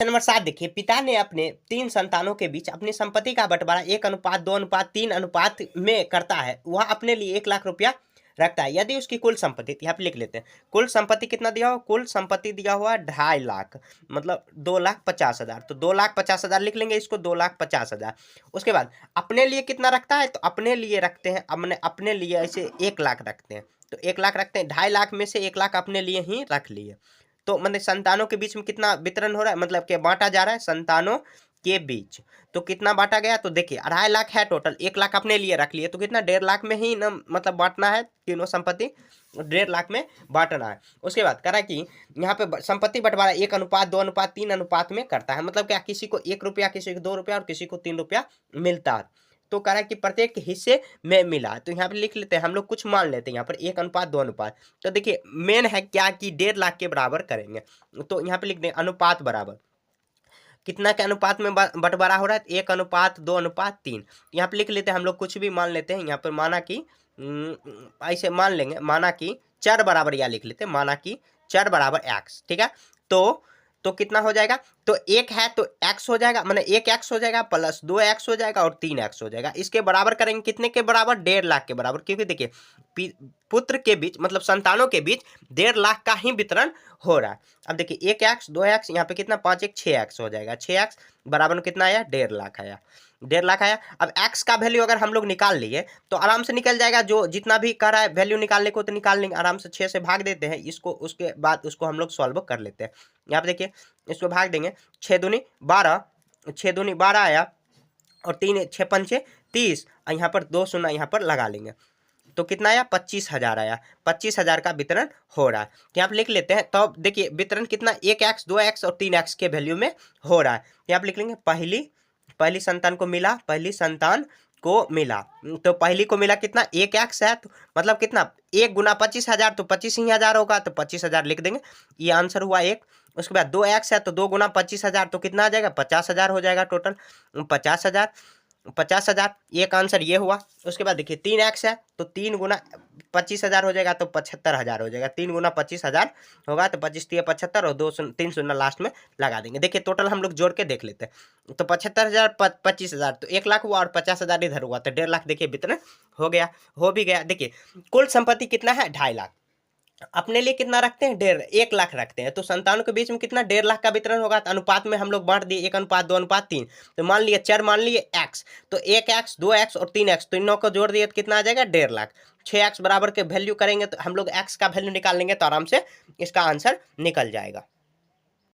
Number 7 देखिए, पिता ने अपने 3 संतानों के बीच अपनी संपत्ति का बंटवारा 1:2:3 अनुपात में करता है। वह अपने लिए 1 लाख रुपया रखता है। यदि उसकी कुल संपत्ति, यहाँ पे लिख लेते हैं, कुल संपत्ति कितना दिया हुआ, कुल संपत्ति दिया हुआ 2.5 लाख, मतलब 2,50,000। तो 2,50,000 लिख लेंगे इसको, 2,50,000। उसके बाद अपने लिए कितना रखता है, तो अपने लिए रखते हैं, अपने लिए ऐसे 1 लाख रखते हैं। तो 1 लाख रखते हैं, 2.5 लाख में से 1 लाख अपने लिए ही रख लिए। तो मतलब संतानों के बीच में कितना वितरण हो रहा है, मतलब कि बांटा जा रहा है संतानों के बीच। तो कितना बांटा गया, तो देखिए 2.5 लाख है टोटल, 1 लाख अपने लिए रख लिए, तो कितना 1.5 लाख में ही ना, मतलब बांटना है तीनों संपत्ति, 1.5 लाख में बांटना है। उसके बाद करा कि यहाँ पे संपत्ति बंटवारा 1:2:3 अनुपात में करता है। मतलब क्या, किसी को 1 रुपया, किसी को 2 रुपया और किसी को 3 रुपया मिलता है। तो कह रहा है कि प्रत्येक हिस्से में मिला। तो यहाँ पे लिख लेते हैं हम लोग, कुछ मान लेते हैं यहाँ पर 1:2 अनुपात। तो देखिए मेन है क्या कि 1.5 लाख के बराबर करेंगे। तो यहाँ पे लिख दें अनुपात बराबर, कितना के अनुपात में बंटवारा हो रहा है, 1:2:3। यहाँ पे लिख लेते हैं हम लोग, कुछ भी मान लेते हैं। यहाँ पर माना कि ऐसे मान लेंगे, माना कि चर बराबर या लिख लेते हैं, माना कि चर बराबर x, ठीक है। तो कितना हो जाएगा, तो 1 है तो x हो जाएगा, माने 1x हो जाएगा प्लस 2x हो जाएगा और 3x हो जाएगा। इसके बराबर करेंगे, कितने के बराबर, 1.5 लाख के बराबर। क्योंकि देखिए पुत्र के बीच, मतलब संतानों के बीच 1.5 लाख का ही वितरण हो रहा है। अब देखिए 1x 2x, यहाँ पे कितना 5 6x हो जाएगा, 6x बराबर में कितना आया, 1.5 लाख आया, 1.5 लाख आया। अब x का वैल्यू अगर हम लोग निकाल लिए तो आराम से निकल जाएगा, जो जितना भी कर रहा है वैल्यू निकालने को तो निकाल लेंगे आराम से, 6 से भाग देते हैं इसको, उसके बाद उसको हम लोग सॉल्व कर लेते हैं। यहाँ पे देखिए इसको भाग देंगे, 6 दूनी 12, 6 दूनी 12 आया और 3 6 पंचे 30, और यहाँ पर 2 शून्य यहाँ पर लगा लेंगे, तो कितना आया, 25,000 आया। 25,000 का वितरण हो रहा है। तो यहाँ पे लिख लेते हैं। तो देखिए वितरण कितना, 1x 2x और 3x के वैल्यू में हो रहा है। यहाँ पे लिख लेंगे पहली संतान को मिला, पहली संतान को मिला। तो पहली को मिला कितना, 1x है, तो मतलब कितना 1 गुना 25,000, तो 25,000 होगा, तो 25,000 लिख देंगे, ये आंसर हुआ 1। उसके बाद 2x है, तो 2 गुना 25,000, तो कितना आ जाएगा, 50,000 हो जाएगा टोटल, 50,000 एक आंसर ये हुआ। उसके बाद देखिए 3x है, तो 3 गुना 25,000 हो जाएगा, तो 75,000 हो जाएगा, 3 गुना 25,000 होगा, तो 25 3 75 और 3 शून्य लास्ट में लगा देंगे। देखिए टोटल हम लोग जोड़ के देख लेते हैं, तो 75,000 25,000, तो 1 लाख हुआ और 50,000 इधर हुआ, तो 1.5 लाख देखिए वितरण हो गया, हो भी गया। देखिए कुल संपत्ति कितना है, 2.5 लाख, अपने लिए कितना रखते हैं, 1 लाख रखते हैं। तो संतानों के बीच में कितना, 1.5 लाख का वितरण होगा। तो अनुपात में हम लोग बांट दिए 1:2:3। तो मान लिए चर, मान लिए x, तो 1x 2x और 3x, तो इन को जोड़ दिए तो कितना आ जाएगा, 1.5 लाख। 6x बराबर के वैल्यू करेंगे तो हम लोग x का वैल्यू निकाल लेंगे, तो आराम से इसका आंसर निकल जाएगा।